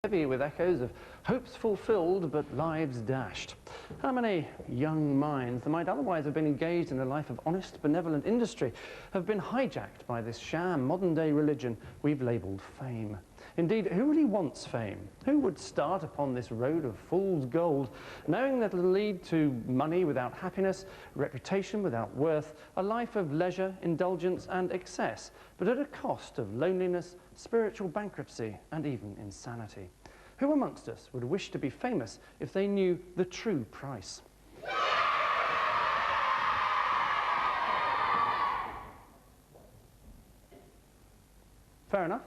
heavy with echoes of hopes fulfilled but lives dashed. How many young minds that might otherwise have been engaged in a life of honest, benevolent industry have been hijacked by this sham modern-day religion we've labelled fame? Indeed, who really wants fame? Who would start upon this road of fool's gold, knowing that it'll lead to money without happiness, reputation without worth, a life of leisure, indulgence and excess, but at a cost of loneliness, spiritual bankruptcy and even insanity? Who amongst us would wish to be famous if they knew the true price? Fair enough.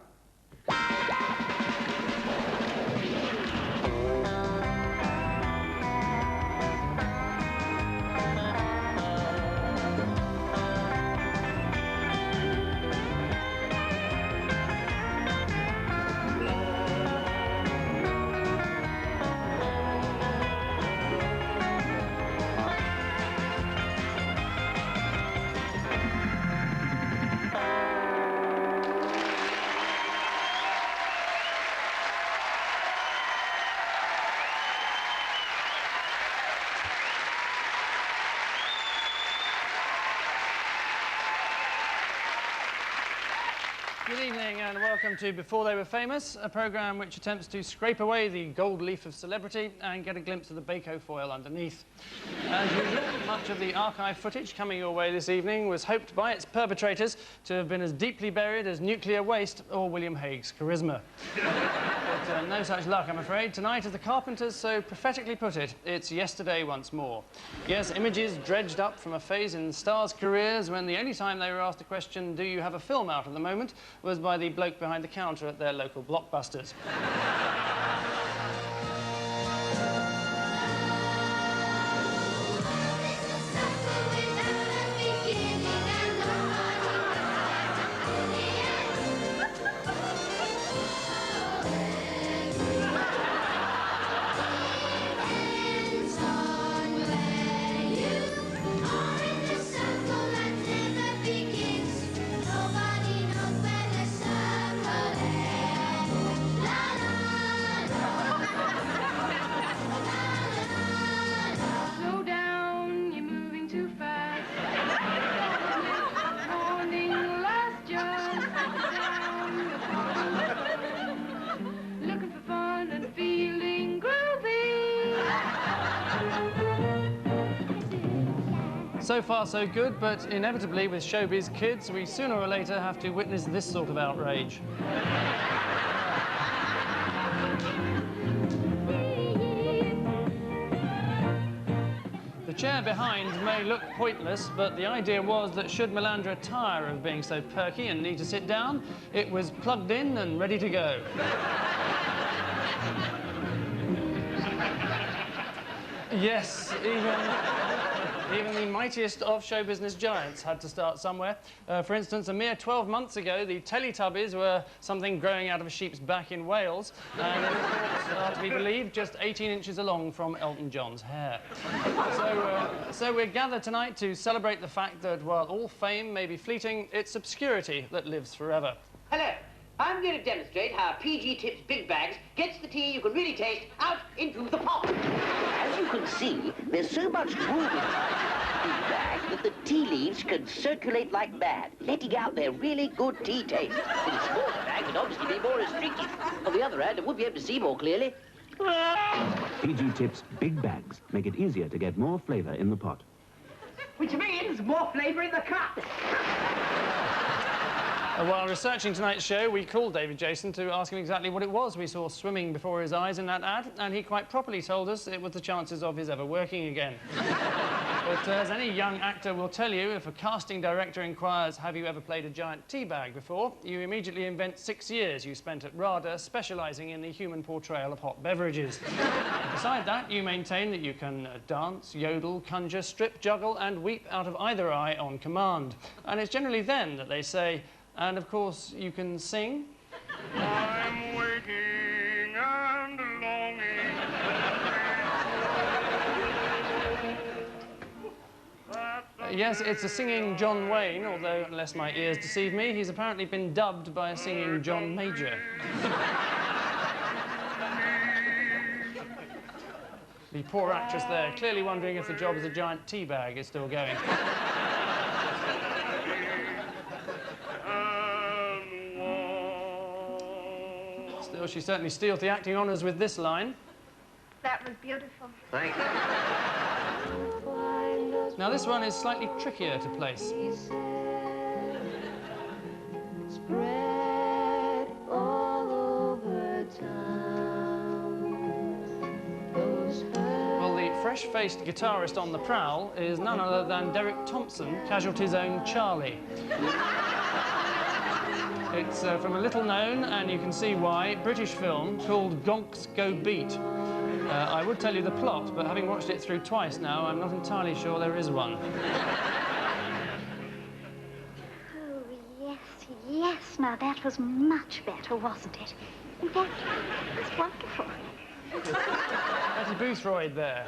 Good evening and welcome to Before They Were Famous, a programme which attempts to scrape away the gold leaf of celebrity and get a glimpse of the Baco foil underneath. As usual, much of the archive footage coming your way this evening was hoped by its perpetrators to have been as deeply buried as nuclear waste or William Hague's charisma. But no such luck, I'm afraid. Tonight, as the Carpenters so prophetically put it, it's yesterday once more. Yes, images dredged up from a phase in stars' careers when the only time they were asked the question, do you have a film out at the moment, was by the bloke behind the counter at their local Blockbusters. So far so good, but inevitably with showbiz kids, we sooner or later have to witness this sort of outrage. The chair behind may look pointless, but the idea was that should Melandra tire of being so perky and need to sit down, it was plugged in and ready to go. Yes, even the mightiest of show business giants had to start somewhere. For instance, a mere 12 months ago, the Teletubbies were something growing out of a sheep's back in Wales, and are to be believed just 18 inches along from Elton John's hair. So we're gathered tonight to celebrate the fact that while all fame may be fleeting, it's obscurity that lives forever. Hello. I'm going to demonstrate how PG Tips Big Bags gets the tea you can really taste out into the pot. As you can see, there's so much room inside the big bag that the tea leaves can circulate like mad, letting out their really good tea taste. In a smaller bag, it'd obviously be more restricted. On the other hand, it would be able to see more clearly. PG Tips Big Bags make it easier to get more flavour in the pot. Which means more flavour in the cup. While researching tonight's show, we called David Jason to ask him exactly what it was we saw swimming before his eyes in that ad, and he quite properly told us it was the chances of his ever working again. But as any young actor will tell you, if a casting director inquires, have you ever played a giant tea bag before, you immediately invent 6 years you spent at RADA specialising in the human portrayal of hot beverages. Beside that, you maintain that you can dance, yodel, conjure, strip, juggle and weep out of either eye on command. And it's generally then that they say, and of course, you can sing. I'm waiting and longing. Yes, it's a singing John Wayne, although, unless my ears deceive me, he's apparently been dubbed by a singing John Major. The poor actress there, clearly wondering if the job as a giant tea bag is still going. Still, she certainly steals the acting honours with this line. That was beautiful. Thank you. Now, this one is slightly trickier to place. Spread all over town. Well, the fresh-faced guitarist on the prowl is none other than Derek Thompson, Casualty's own Charlie. It's from a little-known, and you can see why, British film called Gonks Go Beat. I would tell you the plot, but having watched it through twice now, I'm not entirely sure there is one. Oh, yes, yes. Now, that was much better, wasn't it? In fact, it was wonderful. Betty Boothroyd there.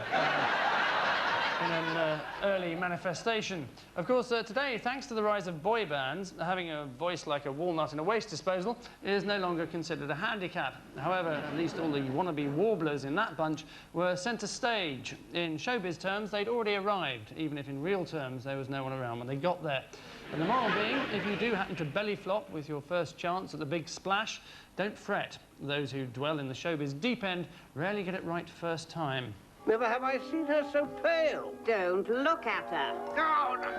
In an early manifestation. Of course, today, thanks to the rise of boy bands, having a voice like a walnut in a waste disposal is no longer considered a handicap. However, at least all the wannabe warblers in that bunch were centre stage. In showbiz terms, they'd already arrived, even if in real terms there was no one around when they got there. And the moral being, if you do happen to belly flop with your first chance at the big splash, don't fret. Those who dwell in the showbiz deep end rarely get it right first time. Never have I seen her so pale. Don't look at her. Oh, no.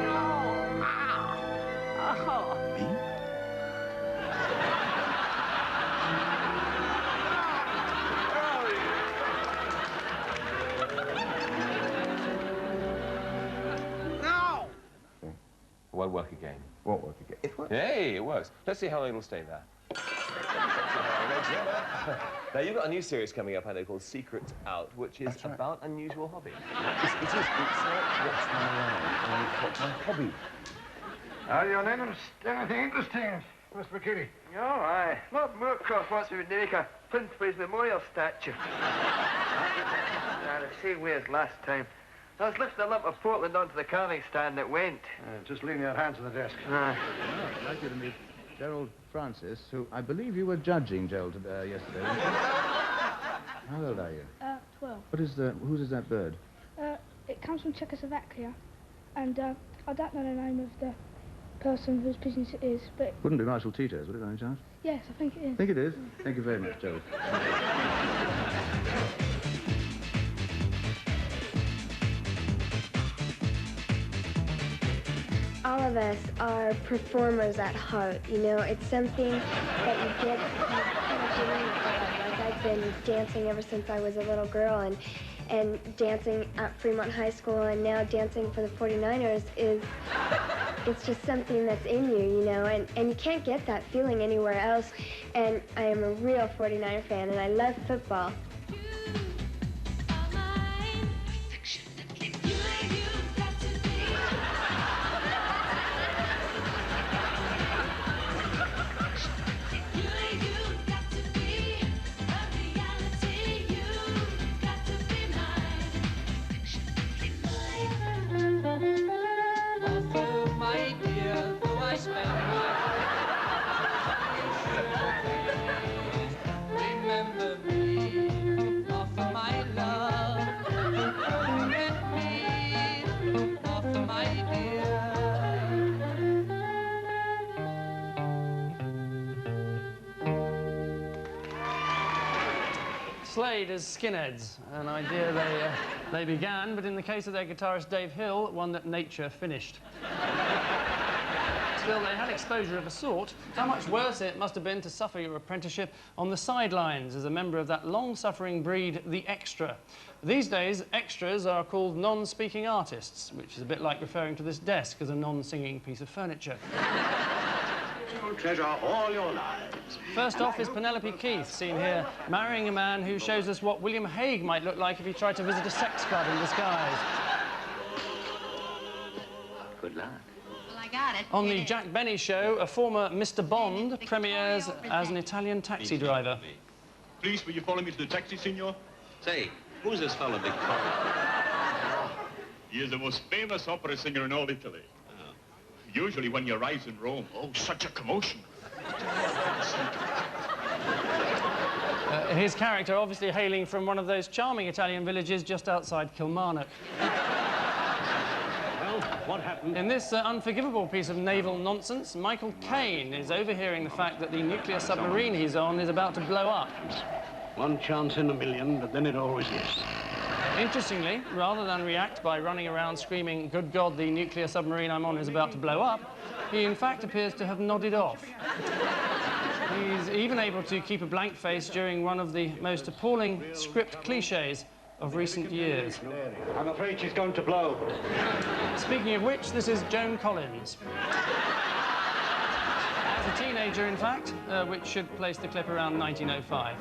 No. Ah. Oh. No. It won't work again. Won't work again. It works. Hey, it works. Let's see how long it'll stay there. Now, you've got a new series coming up, I know, called Secret Out, which is about unusual hobby. It is. It's what's my line, what's my hobby. Are you on anything interesting, Mr. McKinney? Yeah, all right. Lord Moorcroft wants me to make a print for his memorial statue. Now, the same way as last time. I was lifting a lump of Portland onto the carving stand that went. Just leaving your hands on the desk. I'd like you to meet Gerald Francis, who I believe you were judging, Gerald, yesterday. How old are you? 12. Whose is that bird? It comes from Czechoslovakia, and I don't know the name of the person whose business it is, but... Wouldn't be Marshal Tito's, would it, by any chance? Yes, I think it is. I think it is. Thank you very much, Gerald. All of us are performers at heart, you know. It's something that you get kind of doing. Like, I've been dancing ever since I was a little girl, and dancing at Fremont High School, and now dancing for the 49ers it's just something that's in you, you know, and you can't get that feeling anywhere else. And I am a real 49er fan, and I love football. Slade as skinheads, an idea they began, but in the case of their guitarist Dave Hill, one that nature finished. Still, they had exposure of a sort. How much worse it must have been to suffer your apprenticeship on the sidelines as a member of that long-suffering breed, the extra. These days, extras are called non-speaking artists, which is a bit like referring to this desk as a non-singing piece of furniture. Treasure all your lives. First off is Penelope Keith, seen here marrying a man who shows us what William Hague might look like if he tried to visit a sex club in disguise. Good luck. Well, I got it. On the Jack Benny show, a former Mr. Bond premieres as an Italian taxi driver. Please, will you follow me to the taxi, senor? Say, who's this fellow, Big Cock? He is the most famous opera singer in all Italy. Usually when he arrives in Rome, oh, such a commotion. His character obviously hailing from one of those charming Italian villages just outside Kilmarnock. Well, what happened? In this unforgivable piece of naval nonsense, Michael Caine is overhearing the fact that the nuclear submarine he's on is about to blow up. One chance in a million, but then it always is. Interestingly, rather than react by running around screaming, "Good God, the nuclear submarine I'm on is about to blow up," he in fact appears to have nodded off. He's even able to keep a blank face during one of the most appalling script cliches of recent years. I'm afraid she's going to blow. Speaking of which, this is Joan Collins. As a teenager, in fact, which should place the clip around 1905.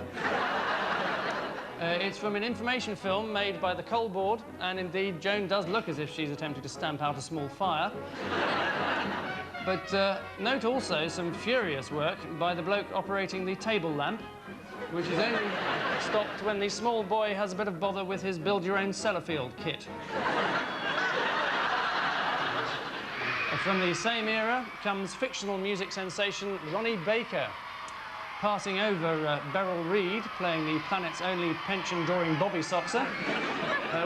It's from an information film made by the Coal Board, and indeed, Joan does look as if she's attempting to stamp out a small fire. But note also some furious work by the bloke operating the table lamp, which is only stopped when the small boy has a bit of bother with his build-your-own Sellafield kit. From the same era comes fictional music sensation Ronnie Baker, passing over Beryl Reid, playing the planet's only pension-drawing Bobby Soxer.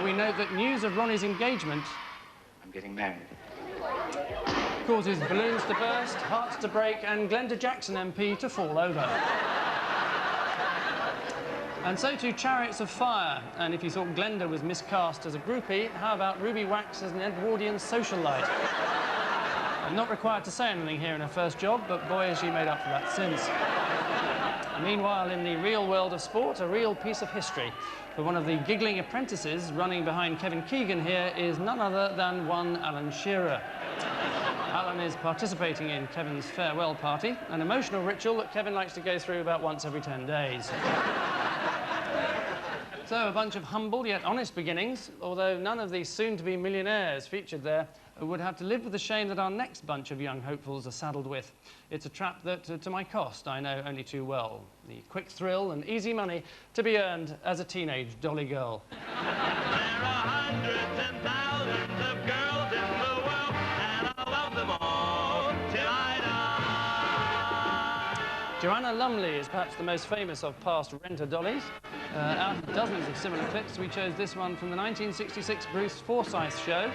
We note that news of Ronnie's engagement... I'm getting married. ...causes balloons to burst, hearts to break, and Glenda Jackson MP to fall over. And so too Chariots of Fire. And if you thought Glenda was miscast as a groupie, how about Ruby Wax as an Edwardian socialite? I'm not required to say anything here in her first job, but boy, has she made up for that since. Meanwhile, in the real world of sport, a real piece of history. For one of the giggling apprentices running behind Kevin Keegan here is none other than one Alan Shearer. Alan is participating in Kevin's farewell party, an emotional ritual that Kevin likes to go through about once every 10 days. So, a bunch of humble yet honest beginnings, although none of these soon-to-be millionaires featured there would have to live with the shame that our next bunch of young hopefuls are saddled with. It's a trap that, to my cost, I know only too well. The quick thrill and easy money to be earned as a teenage dolly girl. There are hundreds and thousands of girls in the world, and I love them all till I die. Joanna Lumley is perhaps the most famous of past renter dollies. Out of dozens of similar clips, we chose this one from the 1966 Bruce Forsyth show.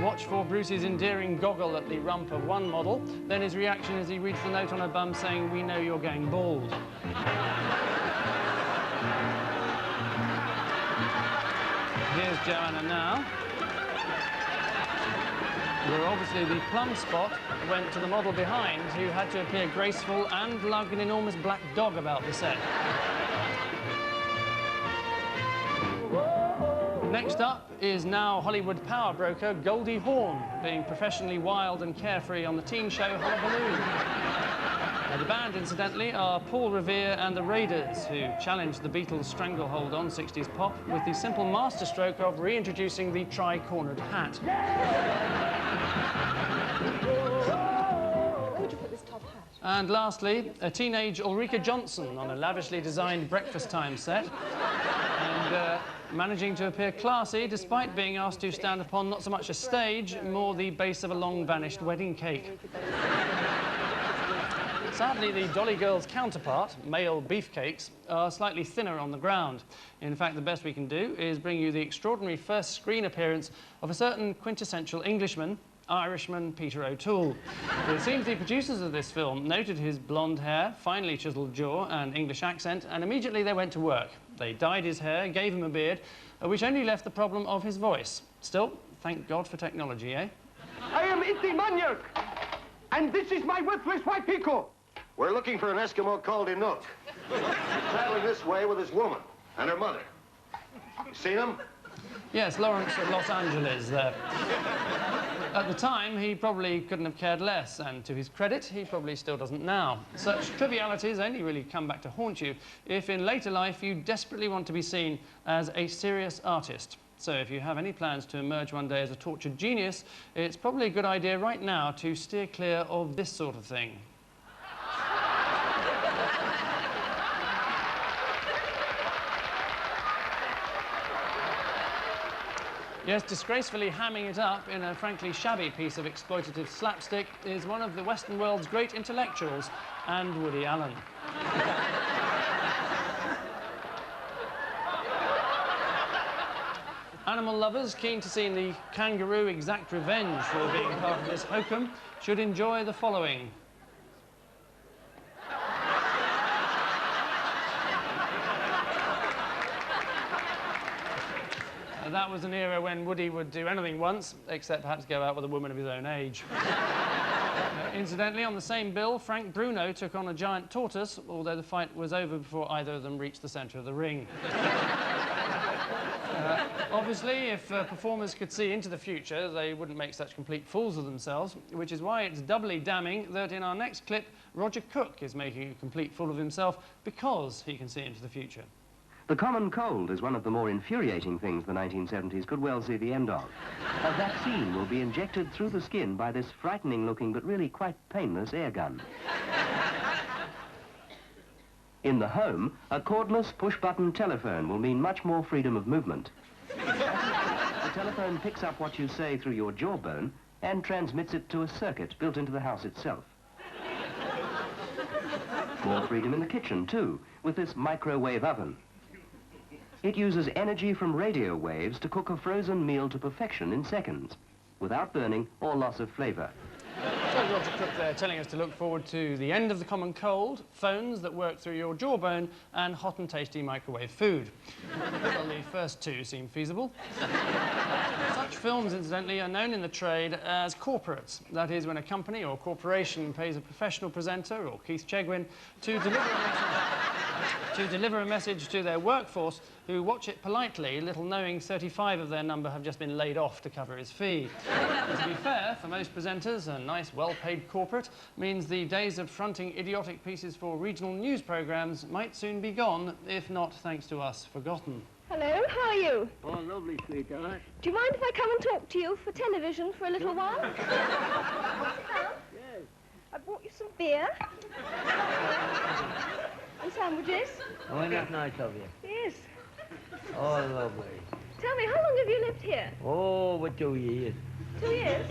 Watch for Bruce's endearing goggle at the rump of one model, then his reaction as he reads the note on her bum saying, "We know you're going bald." Here's Joanna now. Where obviously the plum spot went to the model behind, who had to appear graceful and lug an enormous black dog about the set. Next up is now Hollywood power broker Goldie Hawn, being professionally wild and carefree on the teen show Hullabaloo. The band, incidentally, are Paul Revere and the Raiders, who challenged the Beatles' stranglehold on 60s pop with the simple masterstroke of reintroducing the tri-cornered hat. Could you put this top hat? And lastly, a teenage Ulrika Johnson on a lavishly designed breakfast time set. And managing to appear classy despite being asked to stand upon not so much a stage, more the base of a long-vanished wedding cake. Sadly, the Dolly Girls' counterpart, male beefcakes, are slightly thinner on the ground. In fact, the best we can do is bring you the extraordinary first screen appearance of a certain quintessential Englishman, Irishman Peter O'Toole. It seems the producers of this film noted his blonde hair, finely chiselled jaw and English accent, and immediately they went to work. They dyed his hair, gave him a beard, which only left the problem of his voice. Still, thank God for technology, eh? I am Iti Manyak, and this is my worthless white Pico. We're looking for an Eskimo called Inuk. He's traveling this way with his woman and her mother. You seen him? Yes, Lawrence at Los Angeles there. At the time, he probably couldn't have cared less, and to his credit, he probably still doesn't now. Such trivialities only really come back to haunt you if in later life you desperately want to be seen as a serious artist. So if you have any plans to emerge one day as a tortured genius, it's probably a good idea right now to steer clear of this sort of thing. Yes, disgracefully hamming it up in a frankly shabby piece of exploitative slapstick is one of the Western world's great intellectuals, and Woody Allen. Animal lovers keen to see the kangaroo exact revenge for being part of this hokum should enjoy the following. That was an era when Woody would do anything once, except perhaps go out with a woman of his own age. Incidentally, on the same bill, Frank Bruno took on a giant tortoise, although the fight was over before either of them reached the centre of the ring. Obviously, if performers could see into the future, they wouldn't make such complete fools of themselves, which is why it's doubly damning that in our next clip, Roger Cook is making a complete fool of himself because he can see into the future. The common cold is one of the more infuriating things the 1970s could well see the end of. A vaccine will be injected through the skin by this frightening-looking but really quite painless air gun. In the home, a cordless push-button telephone will mean much more freedom of movement. The telephone picks up what you say through your jawbone and transmits it to a circuit built into the house itself. More freedom in the kitchen, too, with this microwave oven. It uses energy from radio waves to cook a frozen meal to perfection in seconds, without burning or loss of flavour. So Roger Cook there telling us to look forward to the end of the common cold, phones that work through your jawbone, and hot and tasty microwave food. Well, the first two seem feasible. Such films, incidentally, are known in the trade as corporates. That is, when a company or corporation pays a professional presenter, or Keith Chegwin, to deliver a message to their workforce, who watch it politely, little knowing 35 of their number have just been laid off to cover his fee. To be fair, for most presenters, a nice, well-paid corporate means the days of fronting idiotic pieces for regional news programmes might soon be gone, if not, thanks to us, forgotten. Hello, how are you? Oh, lovely, sweetheart. Do you mind if I come and talk to you for television for a little while? Yes. I brought you some beer. And sandwiches. Oh, that's nice of you. Yes. Oh, lovely. Tell me, how long have you lived here? Oh, what 2 years. 2 years?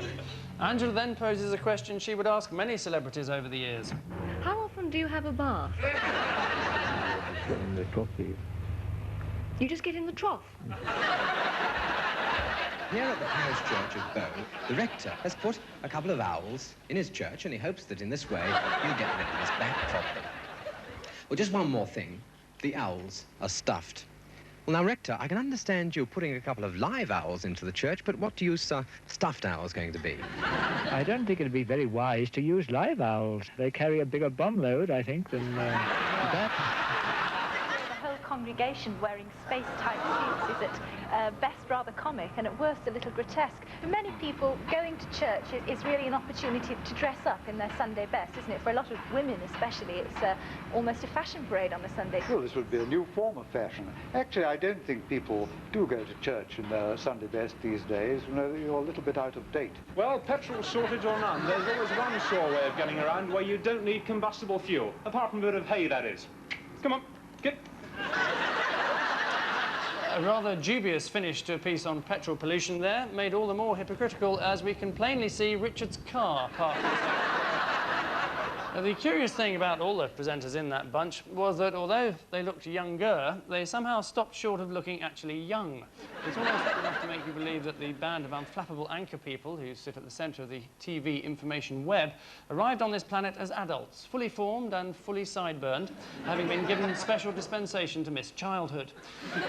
Angela then poses a question she would ask many celebrities over the years. How often do you have a bath? In the coffee. You just get in the trough? Here at the parish church of Bow, the rector has put a couple of owls in his church, and he hopes that in this way he'll get rid of his back problem. Well, just one more thing. The owls are stuffed. Well, now, Rector, I can understand you putting a couple of live owls into the church, but what use are stuffed owls going to be? I don't think it'd be very wise to use live owls. They carry a bigger bomb load, I think, than that. The whole congregation wearing space-type suits is at best rather comic and at worst a little grotesque. For many people, going to church is really an opportunity to dress up in their Sunday best, isn't it? For a lot of women especially, it's almost a fashion parade on a Sunday. Well, this would be a new form of fashion. Actually, I don't think people do go to church in their Sunday best these days. You know, you're a little bit out of date. Well, petrol shortage or none, there's always one sure way of getting around where you don't need combustible fuel. Apart from a bit of hay, that is. Come on, get... A rather dubious finish to a piece on petrol pollution there, made all the more hypocritical as we can plainly see Richard's car parked. Now, the curious thing about all the presenters in that bunch was that although they looked younger, they somehow stopped short of looking actually young. It's almost enough to make you believe that the band of unflappable anchor people who sit at the centre of the TV information web arrived on this planet as adults, fully formed and fully sideburns, having been given special dispensation to miss childhood.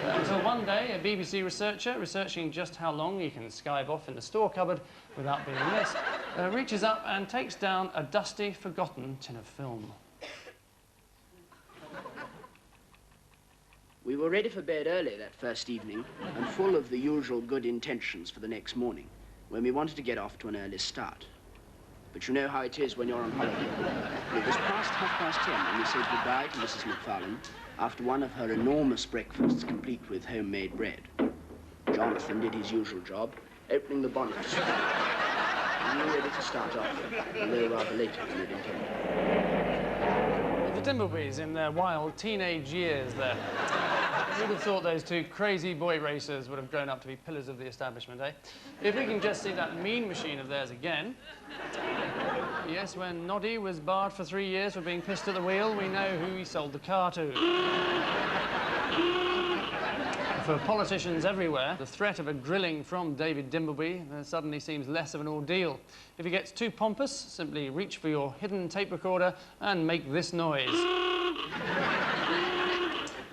Until one day, a BBC researcher, researching just how long he can skive off in the store cupboard without being missed, reaches up and takes down a dusty, forgotten tin of film. We were ready for bed early that first evening and full of the usual good intentions for the next morning, when we wanted to get off to an early start. But you know how it is when you're on holiday. It was past 10:30 when we said goodbye to Mrs. McFarlane after one of her enormous breakfasts complete with homemade bread. Jonathan did his usual job, opening the bonnet. We were ready to start off, although rather later than we'd intended. The Dimblebees in their wild teenage years there. Who'd have thought those two crazy boy racers would have grown up to be pillars of the establishment, eh? If we can just see that mean machine of theirs again. Yes, when Noddy was barred for 3 years for being pissed at the wheel, we know who he sold the car to. For politicians everywhere, the threat of a grilling from David Dimbleby suddenly seems less of an ordeal. If he gets too pompous, simply reach for your hidden tape recorder and make this noise.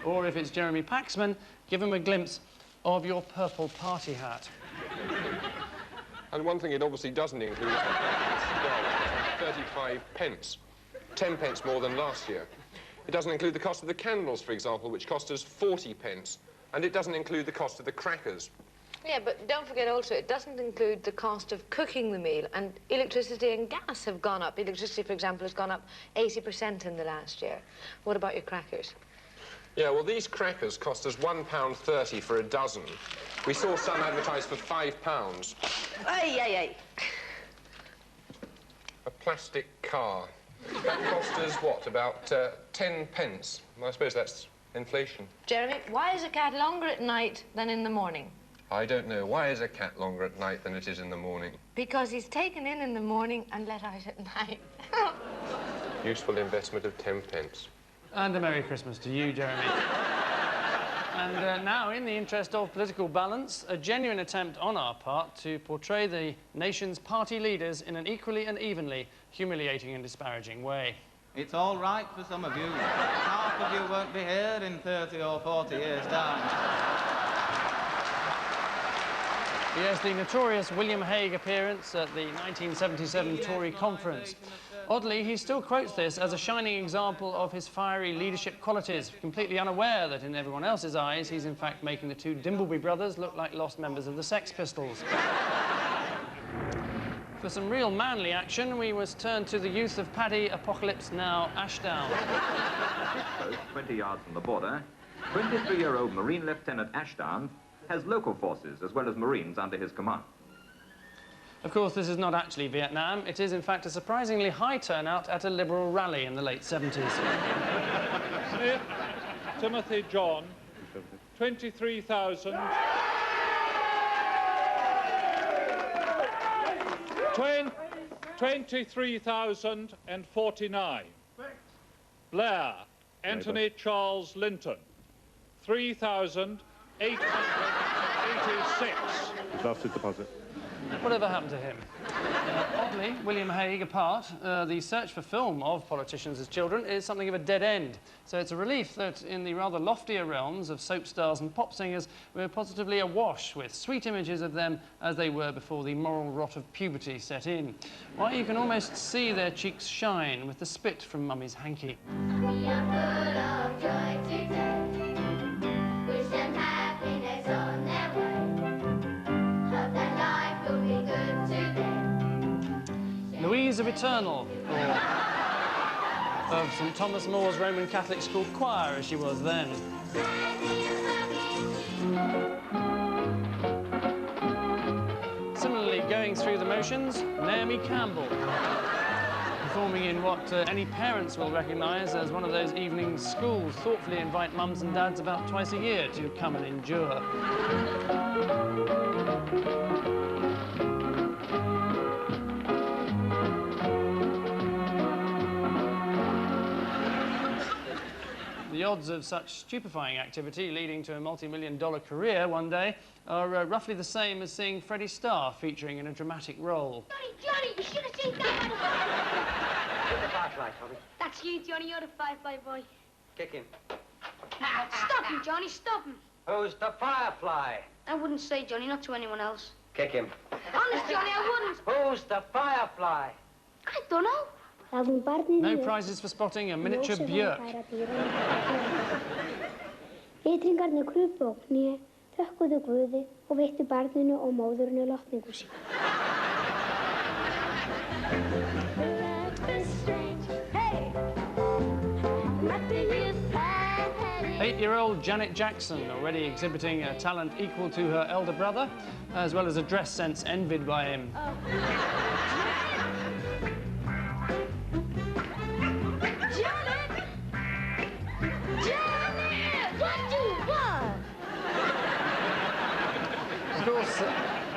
Or if it's Jeremy Paxman, give him a glimpse of your purple party hat. And one thing it obviously doesn't include is 35 pence, 10 pence more than last year. It doesn't include the cost of the candles, for example, which cost us 40 pence. And it doesn't include the cost of the crackers. Yeah, but don't forget also, it doesn't include the cost of cooking the meal, and electricity and gas have gone up. Electricity, for example, has gone up 80% in the last year. What about your crackers? Yeah, well, these crackers cost us £1.30 for a dozen. We saw some advertised for £5. Hey. A plastic car. That cost us, what, about 10 pence? Well, I suppose that's inflation. Jeremy, why is a cat longer at night than in the morning? I don't know. Why is a cat longer at night than it is in the morning? Because he's taken in the morning and let out at night. Useful investment of 10 pence. And a Merry Christmas to you, Jeremy. And now, in the interest of political balance, a genuine attempt on our part to portray the nation's party leaders in an equally and evenly humiliating and disparaging way. It's all right for some of you. Half of you won't be here in 30 or 40 years' time. Yes, the notorious William Hague appearance at the 1977 Tory conference. Oddly, he still quotes this as a shining example of his fiery leadership qualities, completely unaware that in everyone else's eyes, he's in fact making the two Dimbleby brothers look like lost members of the Sex Pistols. For some real manly action, we must turn to the youth of Paddy Apocalypse Now Ashdown. Post 20 yards from the border, 23-year-old Marine Lieutenant Ashdown has local forces as well as Marines under his command. Of course, this is not actually Vietnam. It is, in fact, a surprisingly high turnout at a Liberal rally in the late 70s. Smith, Timothy John, 23,000... 23,049. Blair, Anthony Charles Linton, 3,886. Exhausted deposit. Whatever happened to him? Oddly, William Hague apart, the search for film of politicians as children is something of a dead end. So it's a relief that in the rather loftier realms of soap stars and pop singers, we're positively awash with sweet images of them as they were before the moral rot of puberty set in. Why, you can almost see their cheeks shine with the spit from Mummy's hanky. We are full of joy today. Wish them happiness on their way. Hope that life will be good today. Louise of Eternal, or of St Thomas More's Roman Catholic School Choir, as she was then. Similarly, going through the motions, Naomi Campbell, performing in what any parents will recognise as one of those evenings schools thoughtfully invite mums and dads about twice a year to come and endure. The odds of such stupefying activity leading to a multi-million-dollar career one day are roughly the same as seeing Freddie Starr featuring in a dramatic role. Johnny, you should have seen that one. Get the flashlight, Tommy. That's you, Johnny. You're the five-by boy. Kick him. Stop him, Johnny. Stop him. Who's the firefly? I wouldn't say, Johnny, not to anyone else. Kick him. Honest, Johnny, I wouldn't. Who's the firefly? I don't know. No prizes for spotting a miniature Björk. Vitringarnir krupu á kné, þökkuðu Guði og veittu barninu og móðurinu lotningu sína. 8-year-old Janet Jackson, already exhibiting a talent equal to her elder brother, as well as a dress sense envied by him.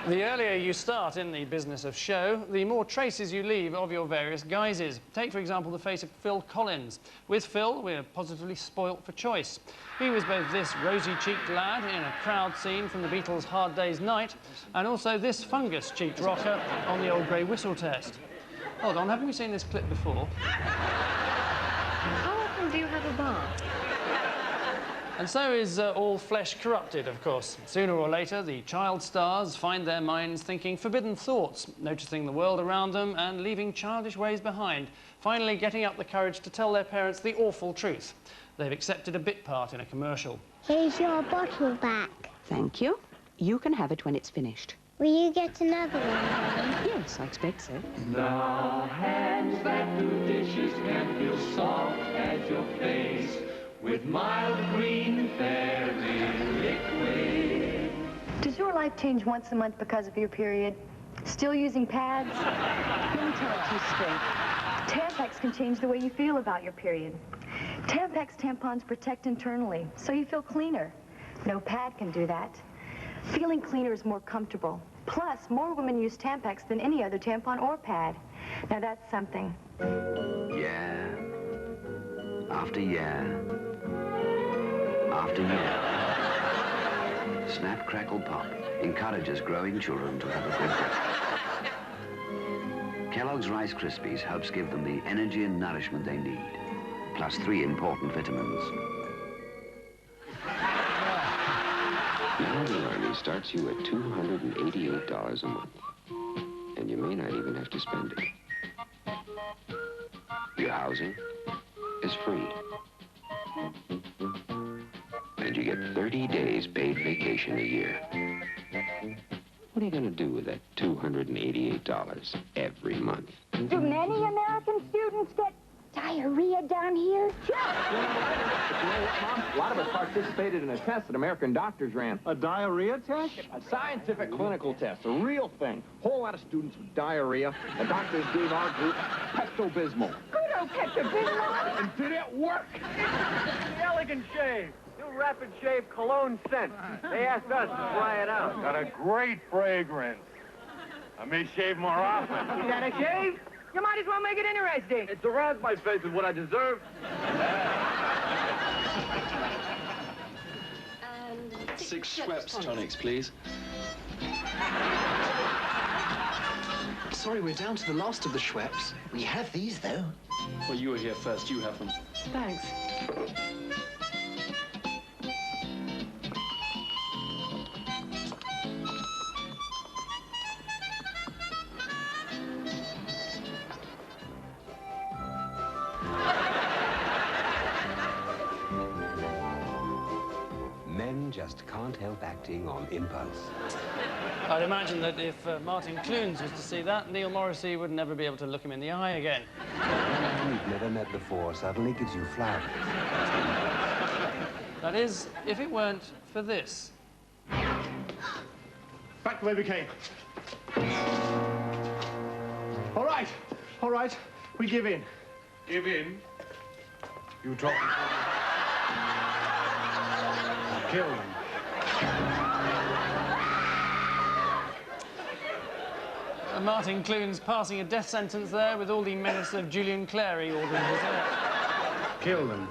The earlier you start in the business of show, the more traces you leave of your various guises. Take, for example, the face of Phil Collins. With Phil, we're positively spoilt for choice. He was both this rosy-cheeked lad in a crowd scene from the Beatles' Hard Day's Night, and also this fungus-cheeked rocker on the Old Grey Whistle test. Hold on, haven't we seen this clip before? How often do you have a bath? And so is all flesh corrupted, of course. Sooner or later, the child stars find their minds thinking forbidden thoughts, noticing the world around them and leaving childish ways behind, finally getting up the courage to tell their parents the awful truth. They've accepted a bit part in a commercial. Here's your bottle back. Thank you. You can have it when it's finished. Will you get another one? Yes, I expect so. Now hands that do dishes can feel soft as your face with mild green fairy liquid. Does your life change once a month because of your period? Still using pads? Let me tell it to you straight. Tampax can change the way you feel about your period. Tampax tampons protect internally, so you feel cleaner. No pad can do that. Feeling cleaner is more comfortable. Plus, more women use Tampax than any other tampon or pad. Now that's something. Yeah. After year. After year. Snap, Crackle, Pop encourages growing children to have a good breakfast. Kellogg's Rice Krispies helps give them the energy and nourishment they need, plus 3 important vitamins. Now the Army starts you at $288 a month. And you may not even have to spend it. Your housing is free. And you get 30 days paid vacation a year. What are you going to do with that $288 every month? Do many American students get diarrhea down here? You know what, Mom? A lot of us participated in a test that American doctors ran. A diarrhea test? A scientific clinical test, a real thing. Whole lot of students with diarrhea. The doctors gave our group Pepto-Bismol. Good old Pepto-Bismol. And did it work? The Elegant Shave. New Rapid Shave Cologne scent. They asked us to try it out. Got a great fragrance. I may shave more often. Is that a shave? You might as well make it interesting. It's around my face is what I deserve. 6 Schweppes tonics, please. Sorry, we're down to the last of the Schweppes. We have these, though. Well, you were here first. You have them. Thanks. Men just can't help acting on impulse. I'd imagine that if Martin Clunes was to see that, Neil Morrissey would never be able to look him in the eye again. You've never met before suddenly gives you flowers. That is, if it weren't for this. Back the way we came. All right, we give in. Give in? You drop me. Kill them. Martin Clunes passing a death sentence there with all the menace of Julian Clary ordering his head. Kill them.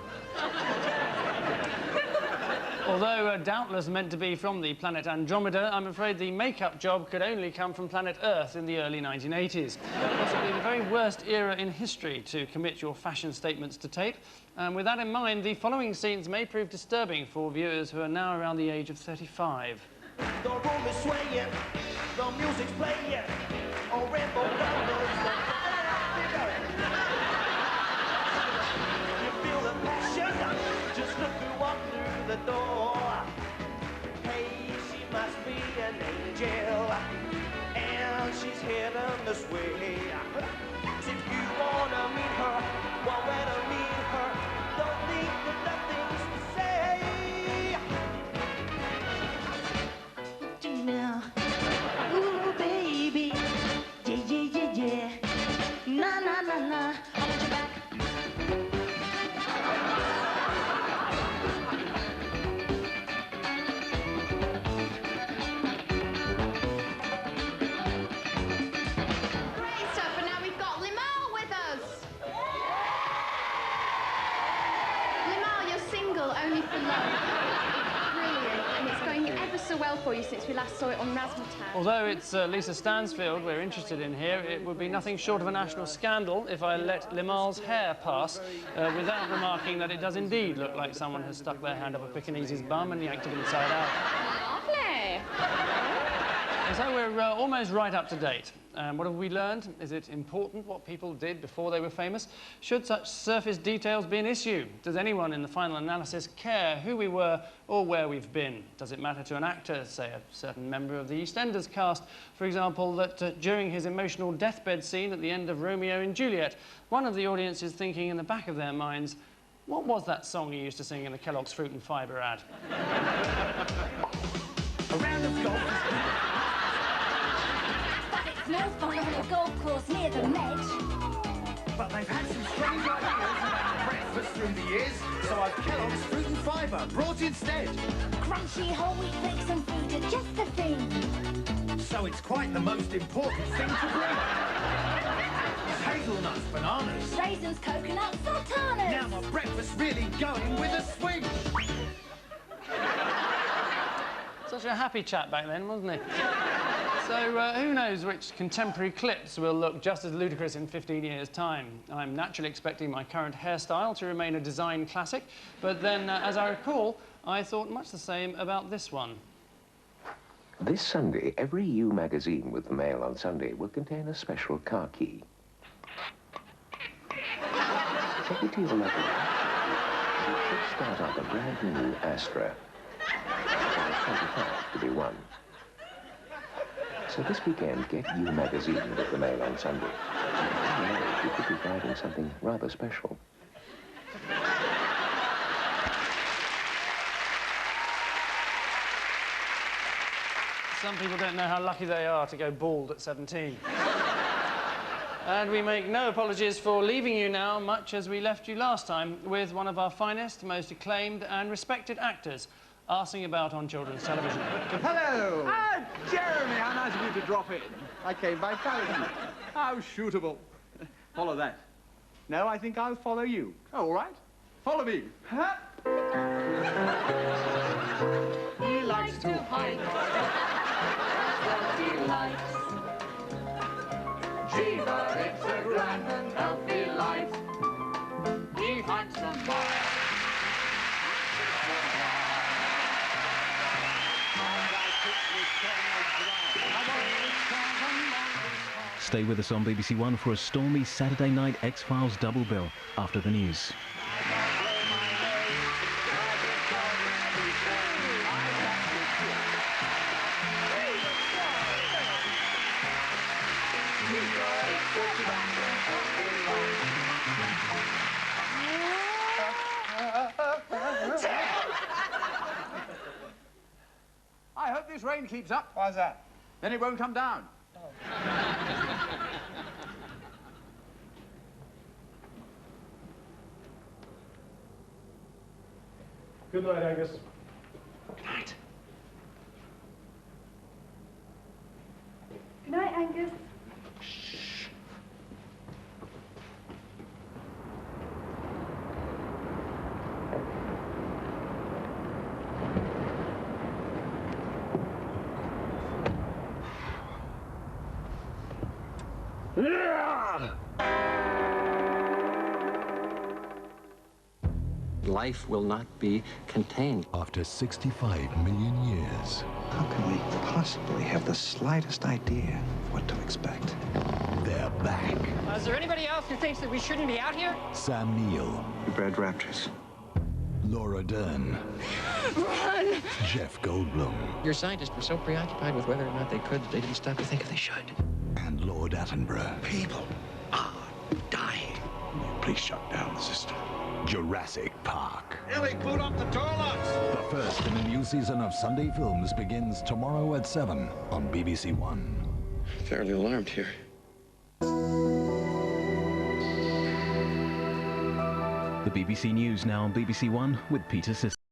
Although doubtless meant to be from the planet Andromeda, I'm afraid the makeup job could only come from planet Earth in the early 1980s. Possibly the very worst era in history to commit your fashion statements to tape. And with that in mind, the following scenes may prove disturbing for viewers who are now around the age of 35. The room is swaying, the music's playing, on rainbow colors. You feel the passion, just look who walked through the door. Hey, she must be an angel, and she's heading this way. If you wanna meet her, well, where to meet her? Don't think of nothing to say. Do now, ooh, baby. only for love. It's brilliant, and it's going ever so well for you since we last saw it on Razzmatazz. Although it's Lisa Stansfield we're interested in here, it would be nothing short of a national scandal if I let Limahl's hair pass without remarking that it does indeed look like someone has stuck their hand up a Pekingese bum and yanked it inside out. Lovely. And so we're almost right up to date. What have we learned? Is it important what people did before they were famous? Should such surface details be an issue? Does anyone in the final analysis care who we were or where we've been? Does it matter to an actor, say a certain member of the EastEnders cast, for example, that during his emotional deathbed scene at the end of Romeo and Juliet, one of the audience is thinking in the back of their minds, what was that song he used to sing in the Kellogg's Fruit and Fibre ad? A round of golf. No fun on a golf course near the Met. But they've had some strange ideas about breakfast through the years, so I've Kellogg's Fruit and Fibre brought instead. Crunchy whole wheat flakes and fruit are just the thing. So it's quite the most important thing to bring. Hazelnuts, bananas. Raisins, coconuts, sultanas. Now my breakfast's really going with a swing. Such a happy chap back then, wasn't he? So who knows which contemporary clips will look just as ludicrous in 15 years' time. I'm naturally expecting my current hairstyle to remain a design classic, but then, as I recall, I thought much the same about this one. This Sunday, every U magazine with the Mail on Sunday will contain a special car key. Take it to your local shop. You should start out a brand new Astra. There's 25 to be won. So this weekend, get U magazine with the Mail on Sunday. You could be driving something rather special. Some people don't know how lucky they are to go bald at 17. And we make no apologies for leaving you now, much as we left you last time, with one of our finest, most acclaimed and respected actors, arsing about on children's television. Hello! Ah, Jeremy, how nice of you to drop in. I came by Paladin. How shootable. Follow that. No, I think I'll follow you. Oh, all right. Follow me. Huh? He likes to hike. What he likes. Jeeva, it's a grand and healthy life. He hikes a mile. Stay with us on BBC One for a stormy Saturday night X-Files double bill after the news. I hope this rain keeps up. Why's that? Then it won't come down. Good night, Angus. Good night. Good night, Angus. Life will not be contained. After 65 million years. How can we possibly have the slightest idea of what to expect? They're back. Is there anybody else who thinks that we shouldn't be out here? Sam Neill. We bred raptors. Laura Dern. Run! Jeff Goldblum. Your scientists were so preoccupied with whether or not they could, they didn't stop to think if they should. And Lord Attenborough. People are dying. Please shut down the system. Jurassic Park. Ellie, boot up the toilets! The first in a new season of Sunday Films begins tomorrow at 7 on BBC One. Fairly alarmed here. The BBC News now on BBC One with Peter Sisson.